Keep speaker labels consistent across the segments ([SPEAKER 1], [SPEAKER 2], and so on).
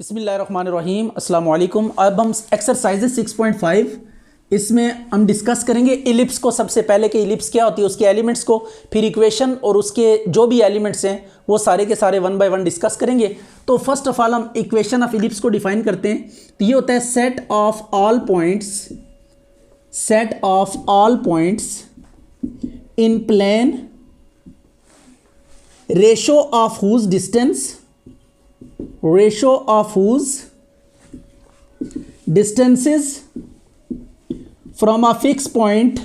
[SPEAKER 1] बिस्मिल्लाहिर्रहमानिर्रहीम अस्सलाम वालेकुम। अब हम एक्सरसाइजेज 6.5 इसमें हम डिस्कस करेंगे इलिप्स को। सबसे पहले कि इलिप्स क्या होती है, उसके एलिमेंट्स को, फिर इक्वेशन और उसके जो भी एलिमेंट्स हैं वो सारे के सारे वन बाय वन डिस्कस करेंगे। तो फर्स्ट ऑफ ऑल हम इक्वेशन ऑफ इलिप्स को डिफाइन करते हैं। तो ये होता है set of all points in plane ratio of whose distances from a fixed point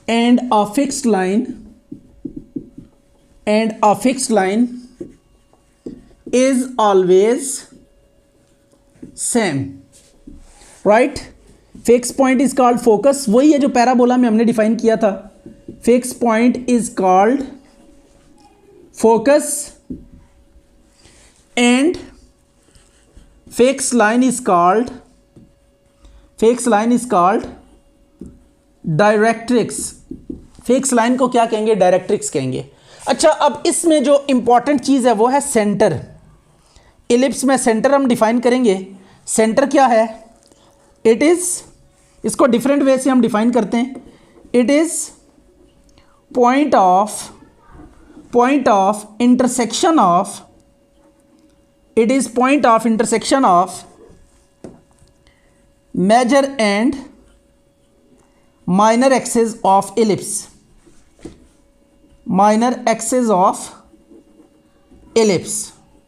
[SPEAKER 1] and a fixed line is always same, right? Fixed point is called focus। वही है जो पैराबोला में हमने डिफाइन किया था। Fixed point is called focus and fixed line is called directrix. Fix line को क्या कहेंगे? डायरेक्ट्रिक्स कहेंगे। अच्छा, अब इसमें जो इंपॉर्टेंट चीज़ है वो है सेंटर। इलिप्स में सेंटर हम डिफाइन करेंगे। सेंटर क्या है? इट इज़, इसको डिफरेंट वे से हम डिफाइन करते हैं। It is point of intersection of major and minor axis of ellipse।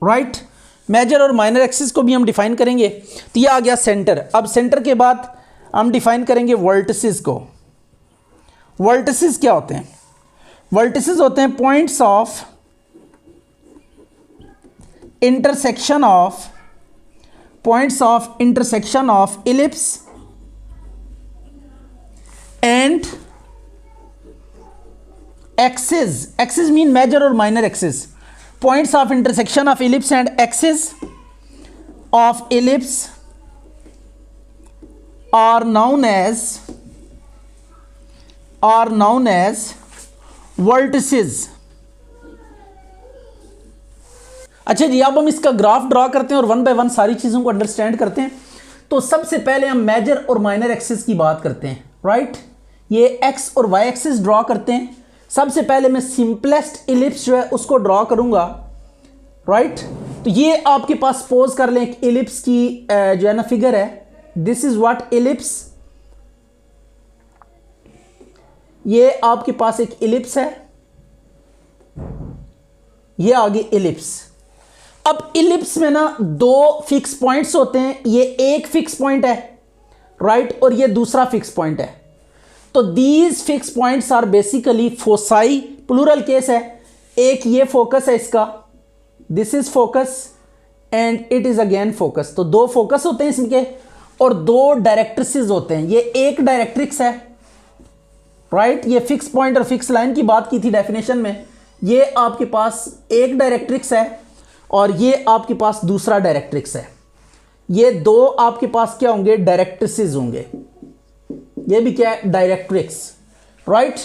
[SPEAKER 1] Right. Major और माइनर एक्सिस को भी हम डिफाइन करेंगे। तो ये आ गया सेंटर। अब सेंटर के बाद हम डिफाइन करेंगे वर्टिसेस को। वर्टिसेस क्या होते हैं? वर्टिसेस होते हैं points of intersection of ellipse and axis mean major और minor axis. Points of intersection of ellipse and axis of ellipse are known as vertices. अच्छा जी, अब हम इसका ग्राफ ड्रॉ करते हैं और वन बाय वन सारी चीज़ों को अंडरस्टैंड करते हैं। तो सबसे पहले हम मेजर और माइनर एक्सिस की बात करते हैं, राइट। ये एक्स और वाई एक्सिस ड्रॉ करते हैं। सबसे पहले मैं सिंपलेस्ट इलिप्स जो है उसको ड्रॉ करूंगा, राइट। तो ये आपके पास सपोज कर लें एक इलिप्स की जो है ना फिगर है। This is what ellipse. ये आपके पास एक इलिप्स है, ये आगे इलिप्स। अब इलिप्स में ना दो फिक्स पॉइंट्स होते हैं। ये एक फिक्स पॉइंट है, राइट, और ये दूसरा फिक्स पॉइंट है। तो these fix points are basically foci, plural case है। एक ये फोकस है इसका, this is focus and it is again focus. तो दो फोकस होते हैं इसके और दो डायरेक्ट्रिसेस होते हैं। ये एक डायरेक्ट्रिक्स है, राइट। ये फिक्स पॉइंट और फिक्स लाइन की बात की थी डेफिनेशन में। ये आपके पास एक डायरेक्ट्रिक्स है और ये आपके पास दूसरा डायरेक्ट्रिक्स है। ये दो आपके पास क्या होंगे? डायरेक्ट्रिसेस होंगे। ये भी क्या है? Directrix, right.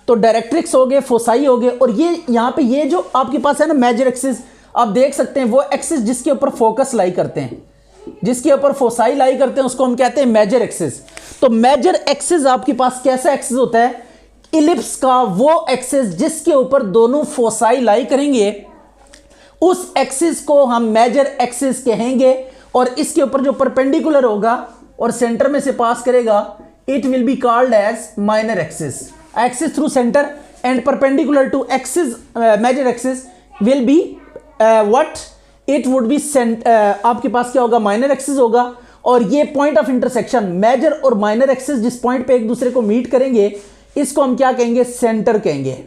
[SPEAKER 1] तो डायरेक्ट्रिक्स हो गए, फोसाई हो गए। और ये यहां पे ये जो आपके पास है ना मेजर एक्सिस, आप देख सकते हैं वो एक्सिस जिसके ऊपर फोकस लाई करते हैं, जिसके ऊपर फोसाई लाई करते हैं, उसको हम कहते हैं मेजर एक्सिस। तो मेजर एक्सिस आपके पास कैसा एक्सिस होता है? इलिप्स का वो एक्सिस जिसके ऊपर दोनों फोसाई लाई करेंगे, उस एक्सिस को हम मेजर एक्सिस कहेंगे। और इसके ऊपर जो परपेंडिकुलर होगा और सेंटर में से पास करेगा, it will be called as minor axis. Axis through centre and perpendicular to axis major axis will be what? It would be आपके पास क्या होगा? माइनर एक्सिस होगा। और ये पॉइंट ऑफ इंटरसेक्शन मेजर और माइनर एक्सिस जिस पॉइंट पे एक दूसरे को मीट करेंगे, इसको हम क्या कहेंगे? सेंटर कहेंगे।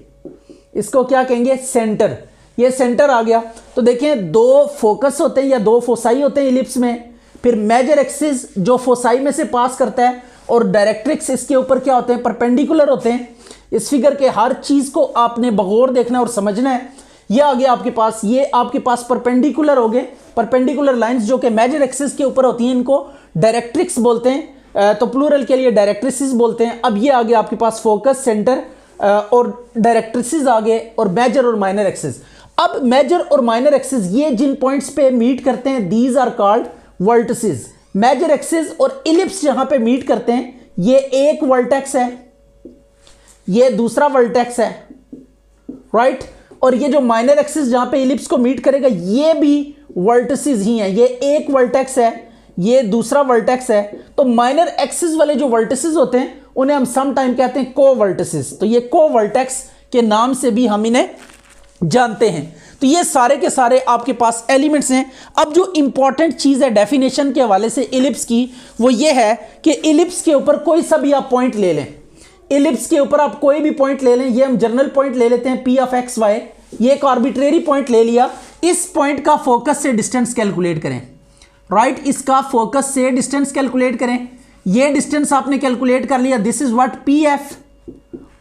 [SPEAKER 1] इसको क्या कहेंगे? सेंटर। ये सेंटर आ गया। तो देखें, दो फोकस होते हैं या दो फोसाई होते हैं इलिप्स में। फिर मेजर एक्सिस जो फोसाई में से पास करता है और डायरेक्ट्रिक्स इसके ऊपर क्या होते हैं? परपेंडिकुलर होते हैं। इस फिगर के हर चीज को आपने बगौर देखना और समझना है। ये आ गया आपके पास, ये आपके पास परपेंडिकुलर हो गए। परपेंडिकुलर लाइंस जो कि मेजर एक्सिस के ऊपर होती हैं, इनको डायरेक्ट्रिक्स बोलते हैं। तो प्लूरल के लिए डायरेक्ट्रिसेस बोलते हैं। अब ये आ गया आपके पास फोकस, सेंटर, और डायरेक्ट्रिसेस आ गए, और मेजर और माइनर एक्सिस। अब मेजर और माइनर एक्सिस ये जिन पॉइंट्स पे मीट करते हैं these are called vertices. Major axis और इलिप्स जहां पे मीट करते हैं ये एक वर्टेक्स है, ये दूसरा वर्टेक्स है, राइट। और ये जो माइनर एक्सिस जहां पे इलिप्स को मीट करेगा ये भी वर्टिसेस ही हैं, ये एक वर्टेक्स है, ये दूसरा वर्टेक्स है। तो माइनर एक्सिस वाले जो वर्टिसेस होते हैं उन्हें हम सम टाइम कहते हैं को वर्टिसेस। तो ये को वर्टेक्स के नाम से भी हम इन्हें जानते हैं। तो ये सारे के सारे आपके पास एलिमेंट्स हैं। अब जो इंपॉर्टेंट चीज है डेफिनेशन के हवाले से इलिप्स की, वो ये है कि इलिप्स के ऊपर कोई सा भी आप पॉइंट ले लें, इलिप्स के ऊपर आप कोई भी पॉइंट ले लें, ये हम जनरल पॉइंट ले लेते हैं P ऑफ एक्स वाई, ये एक आर्बिट्रेरी पॉइंट ले लिया। इस पॉइंट का फोकस से डिस्टेंस कैलकुलेट करें, राइट। इसका फोकस से डिस्टेंस कैलकुलेट करें, ये डिस्टेंस आपने कैलकुलेट कर लिया, दिस इज व्हाट PF।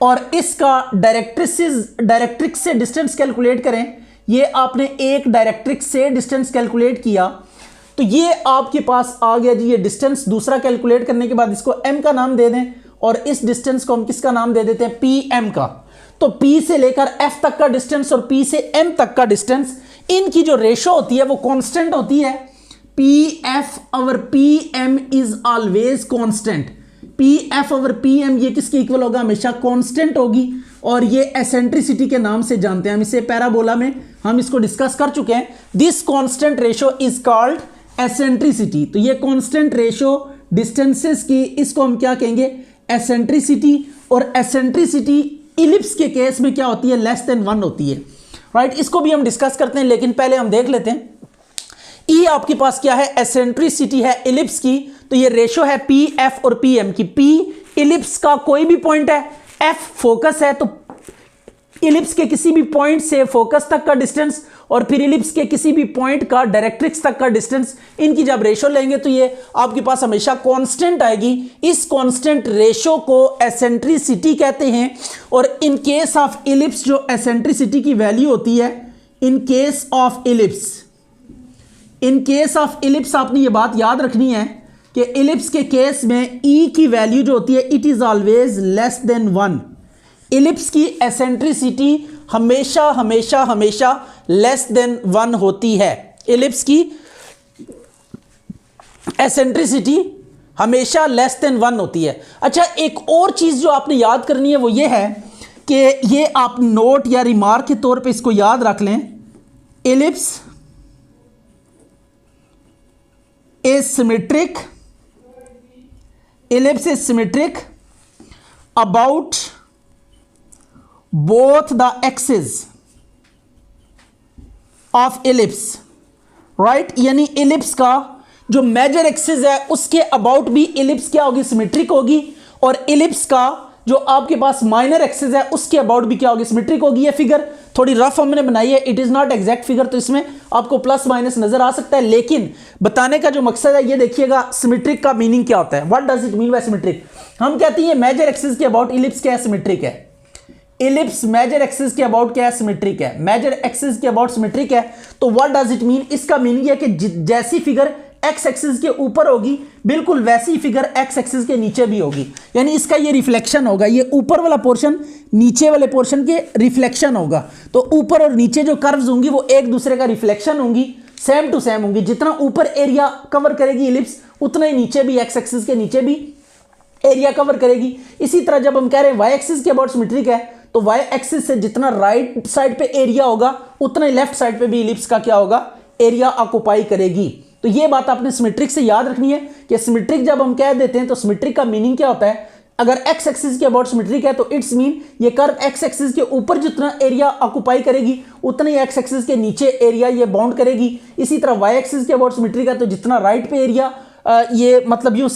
[SPEAKER 1] और इसका डायरेक्ट्रिक्स से डिस्टेंस कैलकुलेट करें, ये आपने एक डायरेक्ट्रिक्स से डिस्टेंस कैलकुलेट किया, तो ये आपके पास आ गया जी ये डिस्टेंस। दूसरा कैलकुलेट करने के बाद इसको m का नाम दे दें, और इस डिस्टेंस को हम किसका नाम दे देते हैं PM का। तो P से लेकर F तक का डिस्टेंस और P से M तक का डिस्टेंस, इनकी जो रेशो होती है वो कांस्टेंट होती है। PF over PM is always constant. PF over PM ये किसके इक्वल होगा, हमेशा कांस्टेंट होगी। और ये एसेंट्रिसिटी के नाम से जानते हैं हम इसे, पैराबोला में हम इसको डिस्कस कर चुके हैं। This constant ratio is called eccentricity. तो ये कांस्टेंट रेशो डिस्टेंसेस की, इसको हम क्या कहेंगे, एसेंट्रिसिटी। और एसेंट्रिसिटी इलिप्स के केस में क्या होती है, लेस देन 1 होती है, राइट। इसको भी हम डिस्कस करते हैं, लेकिन पहले हम देख लेते हैं ई आपके पास क्या है, एसेंट्रिसिटी है इलिप्स की। तो ये रेशो है PF और PM की। P इलिप्स का कोई भी पॉइंट है, F फोकस है, तो इलिप्स के किसी भी पॉइंट से फोकस तक का डिस्टेंस, और फिर इलिप्स के किसी भी पॉइंट का डायरेक्ट्रिक्स तक का डिस्टेंस, इनकी जब रेशो लेंगे तो ये आपके पास हमेशा कांस्टेंट आएगी। इस कांस्टेंट रेशो को एसेंट्रिसिटी कहते हैं। और इन केस ऑफ इलिप्स जो एसेंट्रिसिटी की वैल्यू होती है, इन केस ऑफ इलिप्स आपने ये बात याद रखनी है कि इलिप्स के केस में E की वैल्यू जो होती है it is always less than 1। Ellipse की एसेंट्रिसिटी हमेशा हमेशा हमेशा लेस देन 1 होती है। इलिप्स की एसेंट्रिसिटी हमेशा लेस देन 1 होती है। अच्छा, एक और चीज जो आपने याद करनी है वो ये है कि ये आप नोट या रिमार्क के तौर पे इसको याद रख लें, ellipse is symmetric, ellipse is symmetric about both the axes of ellipse, right। यानी इलिप्स का जो मेजर एक्सिस है उसके अबाउट भी इलिप्स क्या होगी, सिमेट्रिक होगी। और इलिप्स का जो आपके पास माइनर एक्सिस है उसके अबाउट भी क्या होगी, सिमेट्रिक होगी। ये फिगर थोड़ी रफ हमने बनाई है, it is not exact figure, तो इसमें आपको प्लस माइनस नजर आ सकता है, लेकिन बताने का जो मकसद है ये देखिएगा सिमेट्रिक का मीनिंग क्या होता है, what does it mean by symmetric. हम कहते हैं मेजर एक्सिस के अबाउट इलिप्स क्या है, सिमेट्रिक है। इलिप्स मेजर एक्सिस के अबाउट क्या है, सिमेट्रिक है। मेजर एक्सिस के अबाउट सिमेट्रिक है, तो व्हाट डज इट मीन, इसका मीनिंग है कि जैसी फिगर एक्स एक्सिस के ऊपर होगी बिल्कुल वैसी फिगर एक्स एक्सिस के नीचे भी होगी। यानी इसका ये रिफ्लेक्शन होगा, ये ऊपर वाला पोर्शन नीचे वाले पोर्शन के रिफ्लेक्शन होगा। तो ऊपर और नीचे जो कर्व्स होंगी वो एक दूसरे का रिफ्लेक्शन होंगी, सेम टू सेम होंगी। जितना ऊपर एरिया कवर करेगी इलिप्स उतना ही नीचे भी एक्स एक्सिस के नीचे भी एरिया कवर करेगी। इसी तरह जब हम कह रहे हैं वाई एक्सिस के अबाउट सिमेट्रिक है, तो वाई एक्सिस से जितना राइट साइड पे एरिया होगा उतना ही लेफ्ट साइड पे भी इलिप्स का क्या होगा, एरिया ऑक्युपाई करेगी। तो ये बात आपने सिमेट्रिक से याद रखनी है कि सिमेट्रिक जब हम कह देते हैं तो सिमेट्रिक का मीनिंग क्या होता है। अगर एक्स एक्सिस के अबाउट सिमेट्रिक है तो इट्स मीन ये कर्व एक्स एक्सिस के ऊपर जितना एरिया ऑक्युपाई करेगी उतना ही एक्स एक्सिस के नीचे एरिया ये बाउंड करेगी। इसी तरह वाई एक्सिस के अबाउट सिमेट्रिक है तो जितना राइट पे एरिया ये मतलब यूं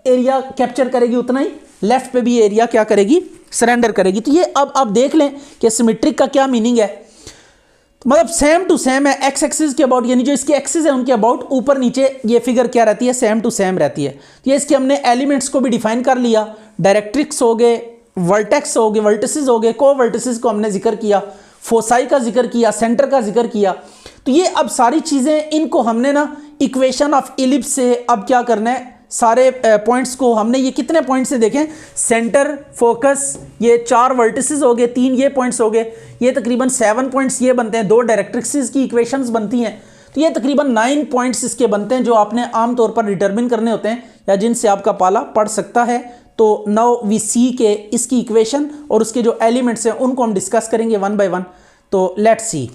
[SPEAKER 1] एरिया कैप्चर करेगी उतना ही लेफ्ट पे भी एरिया क्या करेगी, सरेंडर करेगी। तो ये अब आप देख लें कि सिमेट्रिक का क्या मीनिंग है, मतलब सेम टू सेम है एक्स एक्सिस के अबाउट, यानी जो इसके एक्सिस है उनके अबाउट ऊपर नीचे ये फिगर क्या रहती है, सेम टू सेम रहती है। तो ये इसके हमने एलिमेंट्स को भी डिफाइन कर लिया, डायरेक्ट्रिक्स हो गए, वर्टेक्स हो गए, वर्टिसेस हो गए, को वर्टिसेस को हमने जिक्र किया, फोसाई का जिक्र किया, सेंटर का जिक्र किया। तो ये अब सारी चीज़ें इनको हमने ना इक्वेशन ऑफ इलिप्स से अब क्या करना है, सारे पॉइंट्स को हमने ये कितने पॉइंट्स से देखें, सेंटर, फोकस, ये 4 वर्टिसेस हो गए, 3 ये पॉइंट्स हो गए, ये तकरीबन 7 पॉइंट्स ये बनते हैं, 2 डायरेक्ट्रिक्स की इक्वेशंस बनती हैं, तो ये तकरीबन 9 पॉइंट्स इसके बनते हैं जो आपने आमतौर पर डिटरमिन करने होते हैं या जिनसे आपका पाला पड़ सकता है। तो नाउ वी सी के इसकी इक्वेशन और उसके जो एलिमेंट्स हैं उनको हम डिस्कस करेंगे वन बाय वन। तो लेट्स सी।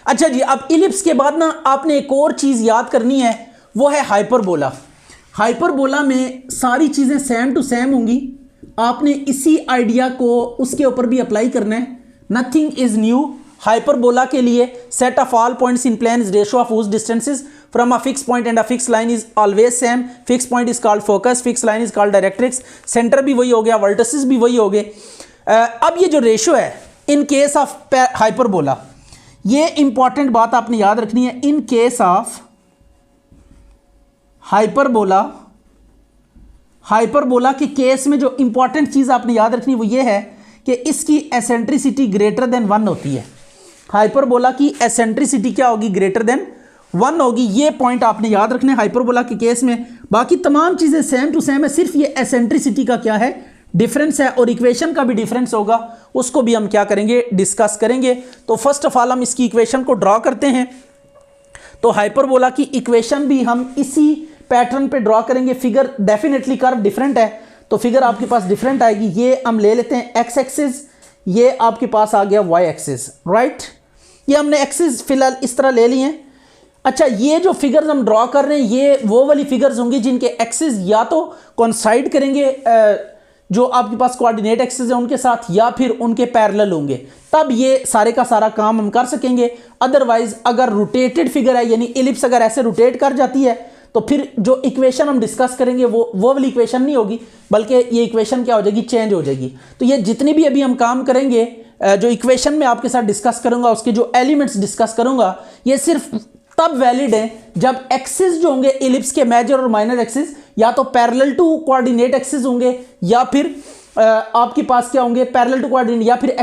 [SPEAKER 1] अच्छा जी, अब इलिप्स के बाद ना आपने एक और चीज़ याद करनी है, वो है हाइपरबोला। हाइपरबोला में सारी चीज़ें सेम टू सेम होंगी, आपने इसी आइडिया को उसके ऊपर भी अप्लाई करना है, नथिंग इज न्यू। हाइपरबोला के लिए set of all points in plane is ratio of whose distances from a fixed point and a fixed line is always same. Fixed point is called focus, fixed line is called directrix. Centre भी वही हो गया, vertices भी वही हो गए। अब ये जो रेशियो है इन केस ऑफ हाइपरबोला, ये इंपॉर्टेंट बात आपने याद रखनी है। In case of hyperbola, hyperbola के केस में जो इंपॉर्टेंट चीज़ आपने याद रखनी है वो ये है कि इसकी एसेंट्रिसिटी ग्रेटर देन 1 होती है। हाइपरबोला की एसेंट्रिसिटी क्या होगी, ग्रेटर देन 1 होगी। ये पॉइंट आपने याद रखना है हाइपरबोला के केस में। बाकी तमाम चीज़ें सेम टू सेम है, सिर्फ ये एसेंट्रिसिटी का क्या है, डिफरेंस है, और इक्वेशन का भी डिफरेंस होगा, उसको भी हम क्या करेंगे, डिस्कस करेंगे। तो फर्स्ट ऑफ ऑल हम इसकी इक्वेशन को ड्रॉ करते हैं। तो हाइपरबोला की इक्वेशन भी हम इसी पैटर्न पे ड्रॉ करेंगे। फिगर डेफिनेटली कर्व डिफरेंट है, तो फिगर आपके पास डिफरेंट आएगी। ये हम ले लेते हैं एक्स एक्सिस, ये आपके पास आ गया वाई एक्सिस, राइट। ये हमने एक्सिस फिलहाल इस तरह ले लिए हैं। अच्छा, ये जो फिगर्स हम ड्रॉ कर रहे हैं ये वो वाली फिगर्स होंगी जिनके एक्सिस या तो कोइंसाइड करेंगे जो आपके पास कोऑर्डिनेट एक्सिस है उनके साथ, या फिर उनके पैरेलल होंगे, तब ये सारे का सारा काम हम कर सकेंगे। अदरवाइज अगर रोटेटेड फिगर है, यानी इलिप्स अगर ऐसे रोटेट कर जाती है, तो फिर जो इक्वेशन हम डिस्कस करेंगे वो वाली इक्वेशन नहीं होगी, बल्कि ये इक्वेशन क्या हो जाएगी, चेंज हो जाएगी। तो ये जितनी भी अभी हम काम करेंगे, जो इक्वेशन में आपके साथ डिस्कस करूंगा, उसके जो एलिमेंट्स डिस्कस करूंगा, ये सिर्फ तब वैलिड है जब एक्सिस जो होंगे इलिप्स के, मेजर और माइनर एक्सिस, या तो पैरेलल टू कोऑर्डिनेट एक्सिस होंगे, या फिर आपके पास क्या होंगे, पैरेलल टू कोऑर्डिनेट, या फिर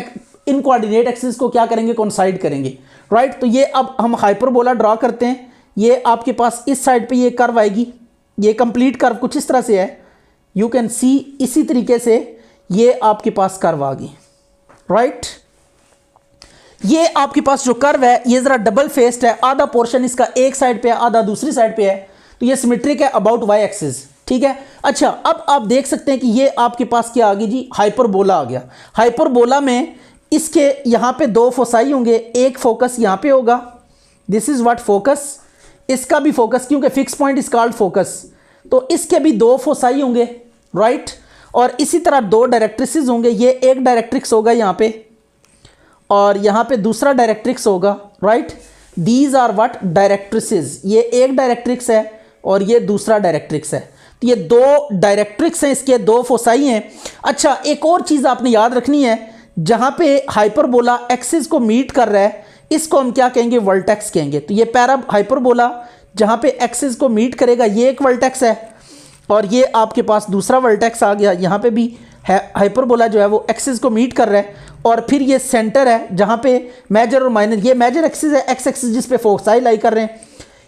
[SPEAKER 1] इन कोऑर्डिनेट एक्सिस को क्या करेंगे, कोइंसाइड करेंगे, राइट। तो ये अब हम हाइपरबोला ड्रॉ करते हैं। ये आपके पास इस साइड पे ये कर्व आएगी, ये कंप्लीट कर्व कुछ इस तरह से है, यू कैन सी। इसी तरीके से ये आपके पास कर्व आ गई, राइट। ये आपके पास जो कर्व है ये जरा डबल फेस्ड है, आधा पोर्शन इसका एक साइड पे है, आधा दूसरी साइड पे है, तो ये सिमेट्रिक है अबाउट वाई एक्सिस, ठीक है। अच्छा, अब आप देख सकते हैं कि ये आपके पास क्या आ गई जी, हाइपरबोला आ गया। हाइपरबोला में इसके यहाँ पे 2 फोसाई होंगे, एक फोकस यहाँ पे होगा, दिस इज व्हाट फोकस, इसका भी फोकस, क्योंकि fix point is called focus, तो इसके भी 2 फोसाई होंगे, राइट। और इसी तरह 2 डायरेक्ट्रिसेस होंगे, ये एक डायरेक्ट्रिक्स होगा यहाँ पे, और यहाँ पे दूसरा डायरेक्ट्रिक्स होगा, right. These are what, directrices. ये एक डायरेक्ट्रिक्स है और ये दूसरा डायरेक्ट्रिक्स है, तो ये 2 डायरेक्ट्रिक्स हैं, इसके 2 फोसाई हैं। अच्छा, एक और चीज़ आपने याद रखनी है, जहाँ पे हाइपरबोला एक्सिस को मीट कर रहा है, इसको हम क्या कहेंगे, वर्टेक्स कहेंगे। तो ये पैरा हाइपरबोला जहाँ पे एक्सिस को मीट करेगा, ये एक वर्टेक्स है, और ये आपके पास दूसरा वर्टेक्स आ गया। यहाँ पे भी है हाइपरबोला जो है वो एक्सिस को मीट कर रहा है, और फिर ये सेंटर है जहाँ पे मेजर और माइनर, ये मेजर एक्सिस है, एक्स एक्सिस जिस पे फोसाई लाई कर रहे हैं।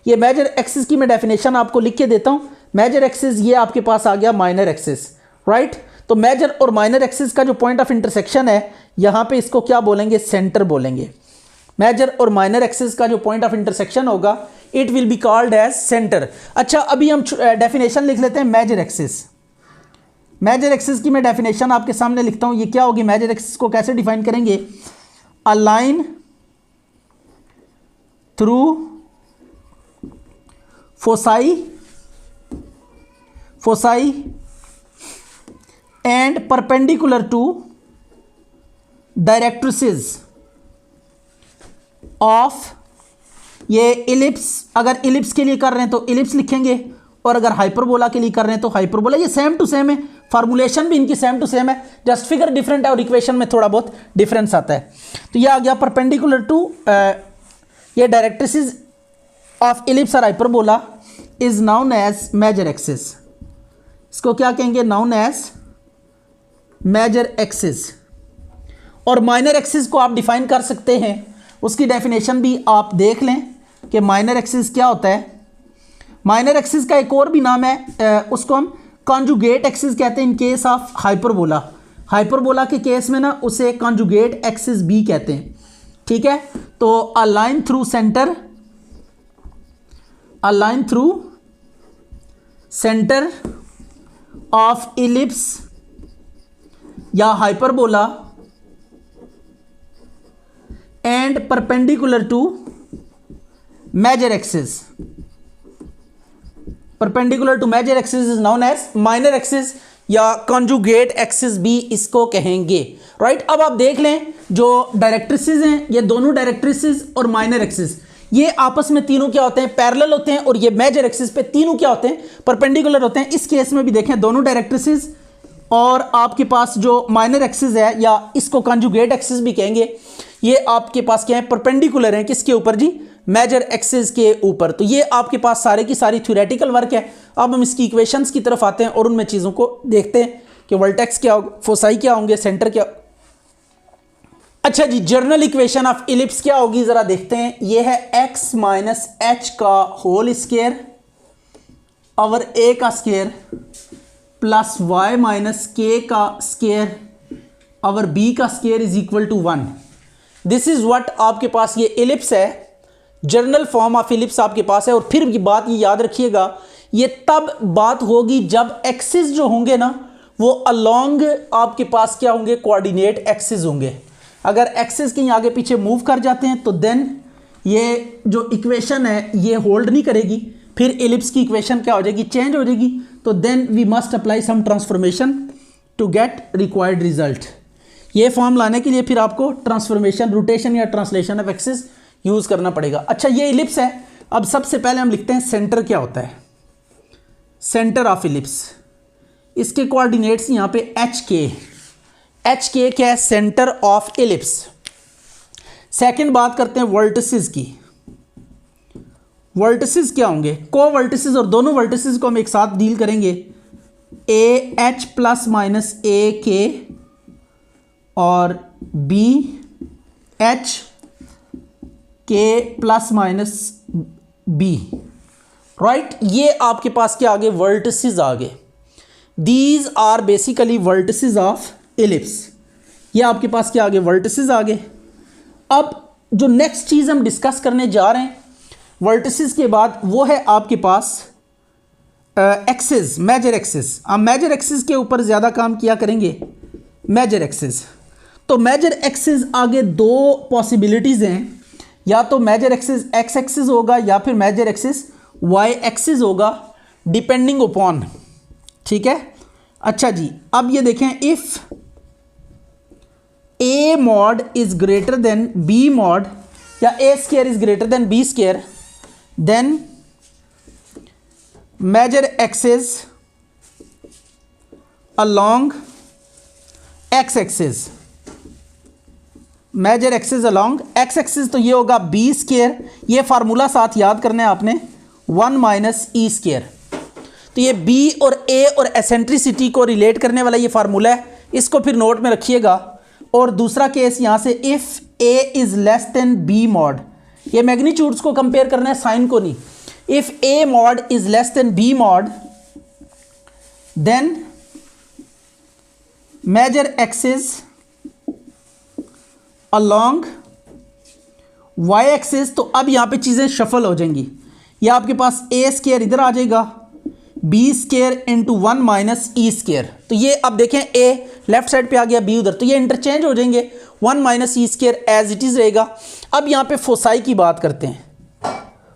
[SPEAKER 1] ये मेजर एक्सिस की मैं डेफिनेशन आपको लिख के देता हूँ। मेजर एक्सिस ये आपके पास आ गया माइनर एक्सिस, राइट। तो मेजर और माइनर एक्सिस का जो पॉइंट ऑफ इंटरसेक्शन है, यहाँ पे इसको क्या बोलेंगे, सेंटर बोलेंगे। मेजर और माइनर एक्सिस का जो पॉइंट ऑफ इंटरसेक्शन होगा, it will be called as centre. अच्छा, अभी हम डेफिनेशन लिख लेते हैं मेजर एक्सिस। मेजर एक्सिस की मैं डेफिनेशन आपके सामने लिखता हूं, ये क्या होगी, मेजर एक्सिस को कैसे डिफाइन करेंगे, a line through foci and perpendicular to directrices of, ये इलिप्स, अगर इलिप्स के लिए कर रहे हैं तो इलिप्स लिखेंगे, और अगर हाइपरबोला के लिए कर रहे हैं तो हाइपरबोला। ये सेम टू सेम है, फार्मूलेशन भी इनकी सेम टू सेम है, जस्ट फिगर डिफरेंट है और इक्वेशन में थोड़ा बहुत डिफरेंस आता है। तो ये आ गया परपेंडिकुलर टू, ये डायरेक्ट्रिसेस ऑफ इलिप्स और hyperbola is known as major axis. इसको क्या कहेंगे, नाउन एज मेजर एक्सिस। और माइनर एक्सिस को आप डिफाइन कर सकते हैं, उसकी डेफिनेशन भी आप देख लें कि माइनर एक्सिस क्या होता है। माइनर एक्सिस का एक और भी नाम है, उसको हम कॉन्जुगेट एक्सिस कहते हैं in case of hyperbola. Hyperbola के केस में ना उसे कॉन्जुगेट एक्सिस भी कहते हैं, ठीक है। तो a line through centre, a line through centre of ellipse या hyperbola and perpendicular to major axis, perpendicular to major axis is known as minor axis या कॉन्जुगेट एक्सिस भी इसको कहेंगे, राइट। अब आप देख लें जो डायरेक्ट्रिसेस हैं, ये दोनों डायरेक्ट्रिसेस और माइनर एक्सिस ये आपस में तीनों क्या होते हैं, पैरेलल होते हैं, और ये मेजर एक्सिस पे तीनों क्या होते हैं, परपेंडिकुलर होते हैं। इस केस में भी देखें दोनों डायरेक्ट्रिसेस और आपके पास जो माइनर एक्सिस है या इसको कॉन्जुगेट एक्सिस भी कहेंगे, ये आपके पास क्या है, परपेंडिकुलर हैं किसके ऊपर जी, मेजर एक्सिस के ऊपर। तो ये आपके पास सारे की सारी थ्योरेटिकल वर्क है। अब हम इसकी इक्वेशंस की तरफ आते हैं और उनमें चीज़ों को देखते हैं कि वर्टेक्स क्या होगा, फोसाई क्या होंगे, सेंटर क्या। अच्छा जी, जर्नल इक्वेशन ऑफ इलिप्स क्या होगी जरा देखते हैं। ये है x माइनस एच का होल स्क्वायर ओवर a का square plus y minus k का स्क्वायर ओवर b का square is equal to 1। This is what आपके पास ये इलिप्स है, जर्नल फॉर्म ऑफ इलिप्स आपके पास है। और फिर ये बात ये याद रखिएगा, ये तब बात होगी जब एक्सिस जो होंगे ना वो अलोंग आपके पास क्या होंगे, कोऑर्डिनेट एक्सिस होंगे। अगर एक्सिस कहीं आगे पीछे मूव कर जाते हैं तो देन ये जो इक्वेशन है ये होल्ड नहीं करेगी, फिर इलिप्स की इक्वेशन क्या हो जाएगी, चेंज हो जाएगी। तो then we must apply some transformation to get required result. ये फॉर्म लाने के लिए फिर आपको ट्रांसफॉर्मेशन, रोटेशन या ट्रांसलेशन ऑफ एक्सिस यूज करना पड़ेगा। अच्छा, ये इलिप्स है। अब सबसे पहले हम लिखते हैं सेंटर क्या होता है, सेंटर ऑफ इलिप्स। इसके कोऑर्डिनेट्स यहाँ पे एच के क्या है, सेंटर ऑफ इलिप्स। सेकंड बात करते हैं वर्टिसेस की। वर्टिसेस क्या होंगे, को वर्टिसेस, और दोनों वर्टिसेस को हम एक साथ डील करेंगे। A h plus minus a k और b h k plus minus b, right. ये आपके पास क्या आ गए, वर्टिसेस आ गए। These are basically vertices of ellipse. ये आपके पास क्या आ गए, वर्टिसेस आ गए। अब जो नेक्स्ट चीज़ हम डिस्कस करने जा रहे हैं वर्टिसेस के बाद, वो है आपके पास एक्सिस, मेजर एक्सिस। हम मेजर एक्सिस के ऊपर ज़्यादा काम किया करेंगे, मेजर एक्सिस। तो मेजर एक्सिस आगे दो पॉसिबिलिटीज़ हैं, या तो मेजर एक्सिस एक्स एक्सिस होगा या फिर मेजर एक्सिस वाई एक्सिस होगा, डिपेंडिंग अपॉन, ठीक है। अच्छा जी, अब ये देखें, if a mod is greater than b mod या a square is greater than b square, then major axis along x axis, major axis along x axis. तो ये होगा बी स्क्वायर, ये फार्मूला साथ याद करना है आपने, 1 माइनस ई स्क्वायर। तो ये बी और ए और एसेंट्रिसिटी को रिलेट करने वाला ये फार्मूला है, इसको फिर नोट में रखिएगा। और दूसरा केस यहाँ से, if a is less than b mod, ये मैग्नीट्यूड्स को कंपेयर करना है, साइन को नहीं। If a mod is less than b mod, then major axis along y axis. तो अब यहाँ पे चीज़ें शफल हो जाएंगी। ये आपके पास ए स्क्वायर इधर आ जाएगा, B square into 1 minus e square. तो ये अब देखें, ए लेफ्ट साइड पे आ गया, बी उधर, तो ये इंटरचेंज हो जाएंगे, 1 minus e square as it is रहेगा। अब यहाँ पे फोसाई की बात करते हैं।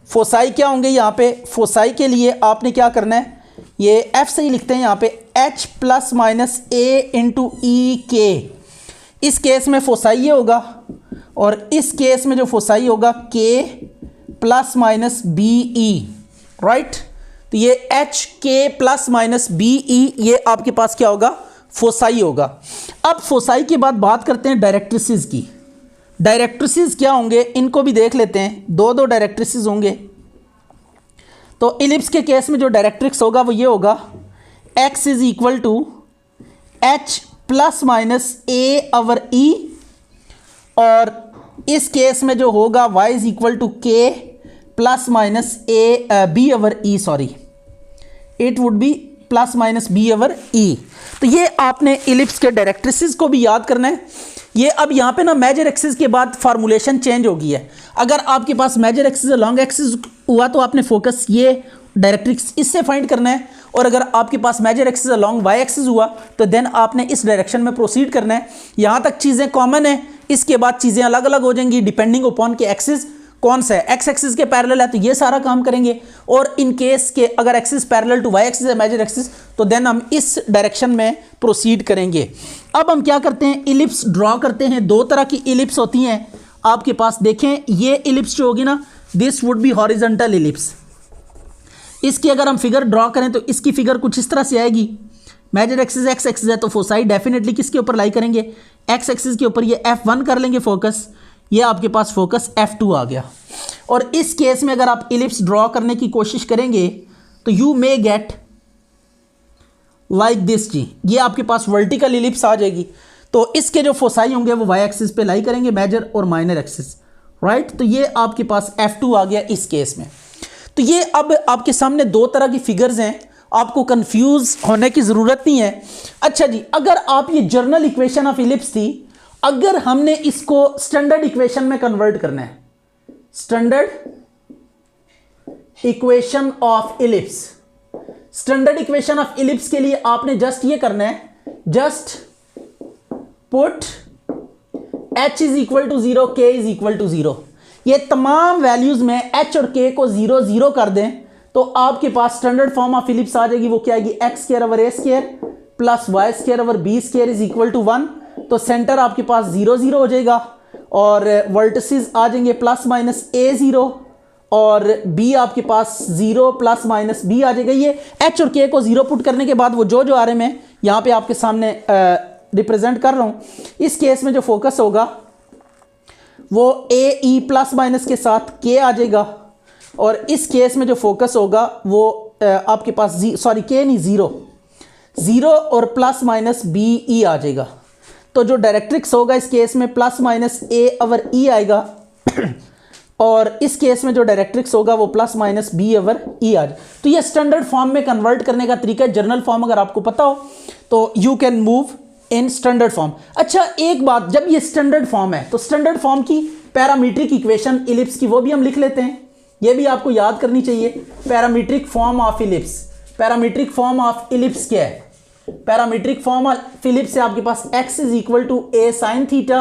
[SPEAKER 1] फोसाई क्या होंगे यहाँ पे, फोसाई के लिए आपने क्या करना है, ये एफ से ही लिखते हैं यहाँ पे, एच प्लस माइनस ए इंटू ई के। इस केस में फोसाई ये होगा, और इस केस में जो फोसाई होगा के plus minus b e, right. तो ये H k plus minus b ई, ये आपके पास क्या होगा, फोसाई होगा। अब फोसाई के बाद बात करते हैं डायरेक्ट्रिसेस की। डायरेक्ट्रिसेस क्या होंगे, इनको भी देख लेते हैं। दो डायरेक्ट्रिसेस होंगे। तो इलिप्स के केस में जो डायरेक्ट्रिक्स होगा वो ये होगा, x is equal to h plus minus a over e, और इस केस में जो होगा y is equal to k plus minus a b over e, sorry it would be plus minus b over e. तो ये आपने ellipse के directrices को भी याद करना है। ये अब यहाँ पे ना मेजर एक्सिस के बाद फार्मूलेशन चेंज हो गई है। अगर आपके पास मेजर एक्सिस लॉन्ग एक्सिस हुआ तो आपने फोकस ये डायरेक्ट्रिक्स इससे फाइंड करना है, और अगर आपके पास major axis long y axis हुआ तो देन आपने इस डायरेक्शन में प्रोसीड करना है। यहाँ तक चीज़ें कॉमन है, इसके बाद चीज़ें अलग अलग हो जाएंगी डिपेंडिंग अपॉन के एक्सिस कौन सा है। एक्स एक्सिस के पैरेलल है तो ये सारा काम करेंगे, और इन केस के अगर axis parallel to y axis है मेजर एक्सिस तो देन हम इस डायरेक्शन में प्रोसीड करेंगे। अब हम क्या करते हैं, इलिप्स ड्रॉ करते हैं। दो तरह की इलिप्स होती हैं आपके पास। देखें ये इलिप्स जो होगी ना, this would be horizontal ellipse. इसकी अगर हम फिगर ड्रॉ करें तो इसकी फिगर कुछ इस तरह से आएगी। मेजर एक्सिस एक्स एक्सिस है तो फोसाई डेफिनेटली किसके ऊपर लाई करेंगे, एक्स एक्सिस के ऊपर। ये F1 कर लेंगे फोकस, ये आपके पास फोकस F2 आ गया। और इस केस में अगर आप इलिप्स ड्रॉ करने की कोशिश करेंगे तो you may get like this जी, ये आपके पास वर्टिकल इलिप्स आ जाएगी। तो इसके जो फोसाई होंगे वो वाई एक्सिस पे लाई करेंगे, मेजर और माइनर एक्सिस, राइट। तो ये आपके पास F2 आ गया इस केस में। तो ये अब आपके सामने दो तरह की फिगर्स हैं, आपको कंफ्यूज होने की ज़रूरत नहीं है। अच्छा जी, अगर आप ये जर्नल इक्वेशन ऑफ इलिप्स थी, अगर हमने इसको स्टैंडर्ड इक्वेशन में कन्वर्ट करना है, standard equation of ellipse, standard equation of ellipse के लिए आपने जस्ट ये करना है, just put h is equal to 0, k is equal to 0। ये तमाम वैल्यूज में h और k को 0 0 कर दें तो आपके पास स्टैंडर्ड फॉर्म ऑफ इलिप्स आ जाएगी। वो क्या आएगी, x square over a square plus y square over b square is equal to 1। तो सेंटर आपके पास 0 0 हो जाएगा, और वर्टिसेस आ जाएंगे प्लस माइनस ए 0 और b आपके पास 0 प्लस माइनस b आ जाएगा। ये h और k को 0 पुट करने के बाद वो जो आ रहे हैं मैं यहाँ पे आपके सामने रिप्रेजेंट कर रहा हूँ। इस केस में जो फोकस होगा वो a e प्लस माइनस के साथ k आ जाएगा, और इस केस में जो फोकस होगा वो आपके पास सॉरी k नहीं 0 और प्लस माइनस बी ई आ जाएगा। तो जो डायरेक्ट्रिक्स होगा इस केस में प्लस माइनस ए ओवर ई आएगा, और इस केस में जो डायरेक्ट्रिक्स होगा वो प्लस माइनस बी ओवर ई आ जाए। तो ये स्टैंडर्ड फॉर्म में कन्वर्ट करने का तरीका है। जर्नल फॉर्म अगर आपको पता हो तो you can move in standard form. अच्छा एक बात, जब ये स्टैंडर्ड फॉर्म है तो स्टैंडर्ड फॉर्म की पैरामीट्रिक इक्वेशन इलिप्स की वो भी हम लिख लेते हैं, ये भी आपको याद करनी चाहिए। Parametric form of ellipse, parametric form of ellipse क्या है, पैरामीट्रिक फॉर्म ऑफ इलिप्स से आपके पास x is equal to a sine theta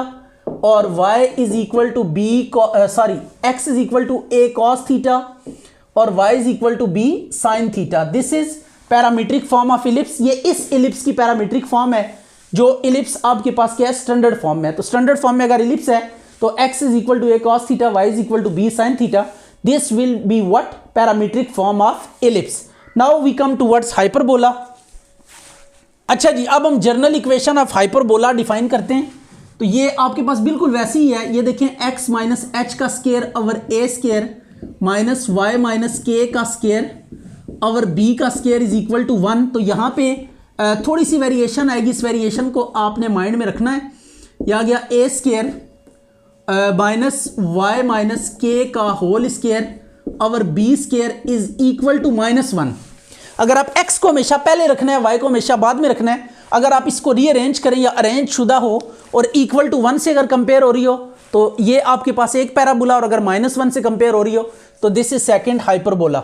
[SPEAKER 1] और y is equal to b sorry x is equal to a cos theta और y is equal to b sine theta. This is parametric form of ellipse. ये इस ellipse की parametric form है जो ellipse आपके पास क्या है, स्टैंडर्ड फॉर्म में है। तो स्टैंडर्ड फॉर्म में अगर इलिप्स है तो x is equal to a cos theta, y is equal to b sine theta. This will be what, parametric form of ellipse. Now we come towards hyperbola. अच्छा जी, अब हम general equation of hyperbola define करते हैं। तो ये आपके पास बिल्कुल वैसी ही है। ये देखें x माइनस एच का square over a square minus y minus k का स्क्वायर ओवर बी का स्क्वायर इज इक्वल टू 1। तो यहाँ पे थोड़ी सी वेरिएशन आएगी, इस वेरिएशन को आपने माइंड में रखना है। यह आ गया a square minus y minus k का whole square over b square is equal to -1। अगर आप x को हमेशा पहले रखना है, y को हमेशा बाद में रखना है। अगर आप इसको रीअरेंज करें या अरेंज शुदा हो और इक्वल टू 1 से अगर कंपेयर हो रही हो तो ये आपके पास एक पैराबोला, और अगर -1 से कंपेयर हो रही हो तो दिस इज सेकंड हाइपरबोला।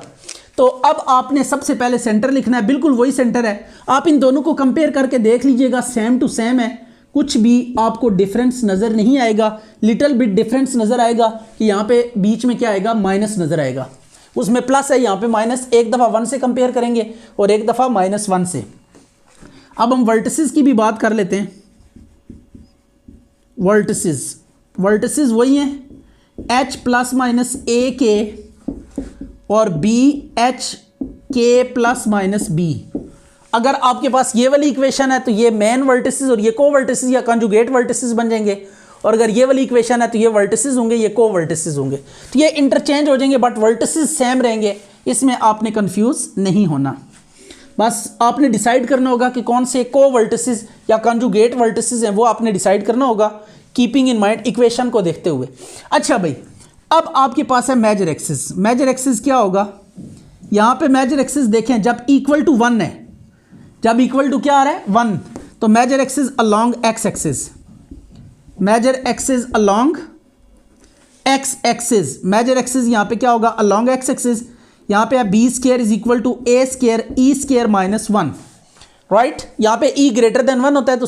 [SPEAKER 1] तो अब आपने सबसे पहले सेंटर लिखना है, बिल्कुल वही सेंटर है। आप इन दोनों को कंपेयर करके देख लीजिएगा, सेम टू सेम है, कुछ भी आपको डिफरेंस नज़र नहीं आएगा। लिटिल बिट डिफरेंस नज़र आएगा कि यहाँ पे बीच में क्या आएगा, माइनस नज़र आएगा, उसमें प्लस है, यहाँ पे माइनस। एक दफ़ा 1 से कंपेयर करेंगे और एक दफ़ा -1 से। अब हम वर्टिसेस की भी बात कर लेते हैं। वर्टिसेस वही हैं, h plus minus a k और b h k plus minus B. अगर आपके पास ये वाली इक्वेशन है तो ये मेन वर्टिसेस और ये को वर्टिसेस या कंजुगेट वर्टिसेस बन जाएंगे, और अगर ये वाली इक्वेशन है तो ये वर्टिसेस होंगे, ये को वर्टिसेस होंगे। तो ये इंटरचेंज हो जाएंगे बट वर्टिसेस सेम रहेंगे, इसमें आपने कंफ्यूज नहीं होना। बस आपने डिसाइड करना होगा कि कौन से को वर्टिसेस या कंजुगेट वर्टिसेस हैं, वो आपने डिसाइड करना होगा कीपिंग इन माइंड इक्वेशन को देखते हुए। अच्छा भाई, अब आपके पास है मेजर एक्सिस। मेजर एक्सिस क्या होगा, यहां पे मेजर एक्सिस देखें जब इक्वल टू 1 है, जब इक्वल टू क्या आ रहा है 1, तो major axis along x axis, major axis along x axis, major axis यहां पे क्या होगा अलोंग एक्स एक्सिस, यहां पे b square is equal to a square e square minus 1, right. यहां पे ई ग्रेटर देन 1 होता है तो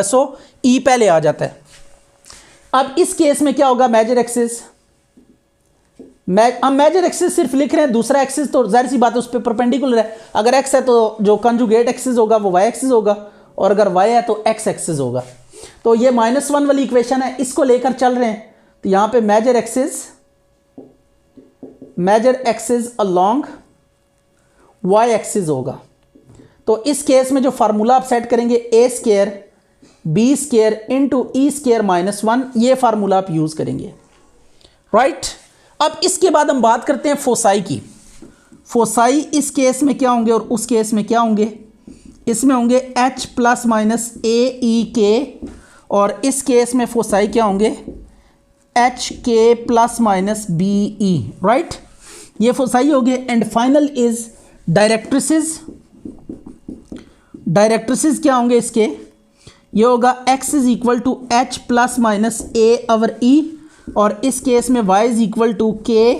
[SPEAKER 1] सो ई पहले आ जाता है। अब इस केस में क्या होगा मेजर एक्सिस, हम मेजर एक्सिस सिर्फ लिख रहे हैं, दूसरा एक्सिस तो जाहिर सी बात है उस पर परपेंडिकुलर है। अगर एक्स है तो जो कंजुगेट एक्सिस होगा वो वाई एक्सिस होगा, और अगर वाई है तो एक्स एक्सिस होगा। तो ये -1 वाली इक्वेशन है, इसको लेकर चल रहे हैं, तो यहां पे major axis along y axis होगा। तो इस केस में जो फार्मूला आप सेट करेंगे ए स्क्वायर बी स्क्वायर इंटू ई स्क्वायर माइनस 1, ये फार्मूला आप यूज करेंगे, राइट। अब इसके बाद हम बात करते हैं फोसाई की। फोसाई इस केस में क्या होंगे और उस केस में क्या होंगे, इसमें होंगे h प्लस माइनस ए ई के, और इस केस में फोसाई क्या होंगे h k plus minus b e, right. ये फोसाई हो गए। And final is directrices. Directrices क्या होंगे इसके, ये होगा x is equal to h plus minus a over e, और इस केस में y is equal to k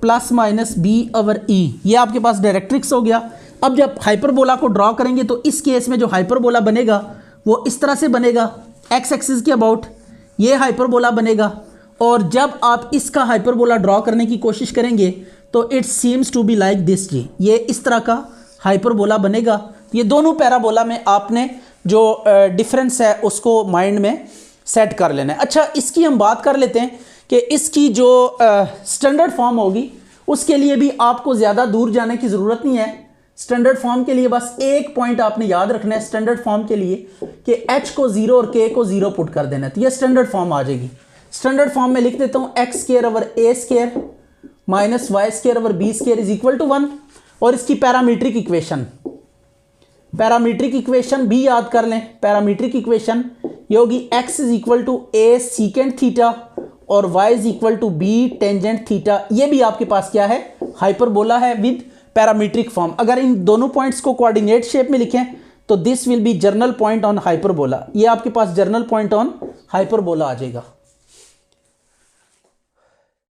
[SPEAKER 1] plus minus b over e. ये आपके पास डायरेक्ट्रिक्स हो गया। अब जब हाइपरबोला को ड्रॉ करेंगे तो इस केस में जो हाइपरबोला बनेगा वो इस तरह से बनेगा, x एक्सिस के अबाउट ये हाइपरबोला बनेगा, और जब आप इसका हाइपरबोला ड्रॉ करने की कोशिश करेंगे तो it seems to be like this जी, ये इस तरह का हाइपरबोला बनेगा। ये दोनों पैराबोला में आपने जो डिफरेंस है उसको माइंड में सेट कर लेना है। अच्छा, इसकी हम बात कर लेते हैं कि इसकी जो स्टैंडर्ड फॉर्म होगी उसके लिए भी आपको ज़्यादा दूर जाने की ज़रूरत नहीं है। स्टैंडर्ड फॉर्म के लिए बस एक पॉइंट आपने याद रखना है स्टैंडर्ड फॉर्म के लिए कि h को 0 और k को 0 पुट कर देना है, तो ये स्टैंडर्ड फॉर्म आ जाएगी। स्टैंडर्ड फॉर्म में लिख देता हूँ x square over a square minus y square over b square is equal to 1, और इसकी पैरामीट्रिक इक्वेशन भी याद कर लें। पैरामीट्रिक इक्वेशन ये होगी x is equal to a secant theta और y is equal to b tangent theta. ये भी आपके पास क्या है हाइपरबोला है विद पैरामीट्रिक फॉर्म। अगर इन दोनों पॉइंट्स को कोऑर्डिनेट शेप में लिखें तो this will be general point on hyperbola, ये आपके पास जर्नल पॉइंट ऑन हाइपरबोला आ जाएगा।